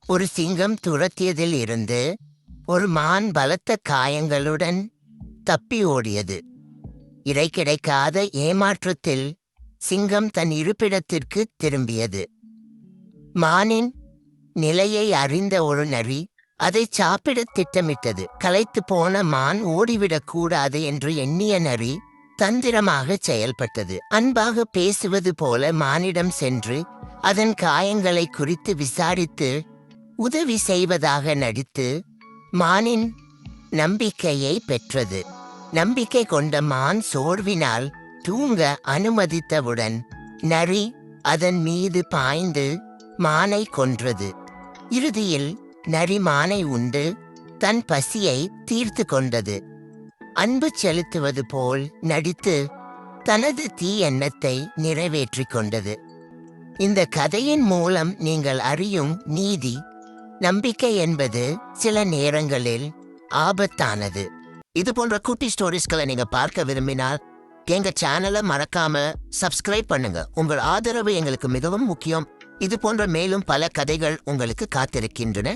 ஒரு சிங்கம் துரத்தியதில் இருந்து ஒரு மான் பலத்த காயங்களுடன் தப்பி ஓடியது. இரை கிடைக்காத ஏமாற்றத்தில் சிங்கம் தன் இருப்பிடத்திற்கு திரும்பியது. மானின் நிலையை அறிந்த ஒரு நரி அதை சாப்பிட திட்டமிட்டது. களைத்து போன மான் ஓடிவிடக் கூடாது என்று எண்ணிய நரி தந்திரமாக செயல்பட்டது. அன்பாக பேசுவது போல மானிடம் சென்று அதன் காயங்களை குறித்து விசாரித்து உதவி செய்வதாக நடித்து மானின் நம்பிக்கையை பெற்றது. நம்பிக்கை கொண்ட மான் சோர்வினால் தூங்க அனுமதித்தவுடன் நரி அதன் மீது பாய்ந்து மானை கொன்றது. இறுதியில் நரி மானை உண்டு தன் பசியை தீர்த்து கொண்டது. அன்பு செலுத்துவது போல் நடித்து தனது தீயெண்ணத்தை நிறைவேற்றிக் கொண்டது. இந்த கதையின் மூலம் நீங்கள் அறியும் நீதி, நம்பிக்கை என்பது சில நேரங்களில் ஆபத்தானது. இது போன்ற குட்டி ஸ்டோரிஸ்களை நீங்க பார்க்க விரும்பினால் எங்க சேனலை மறக்காம சப்ஸ்கிரைப் பண்ணுங்க. உங்கள் ஆதரவு எங்களுக்கு மிகவும் முக்கியம். இது போன்ற மேலும் பல கதைகள் உங்களுக்கு காத்திருக்கின்றன.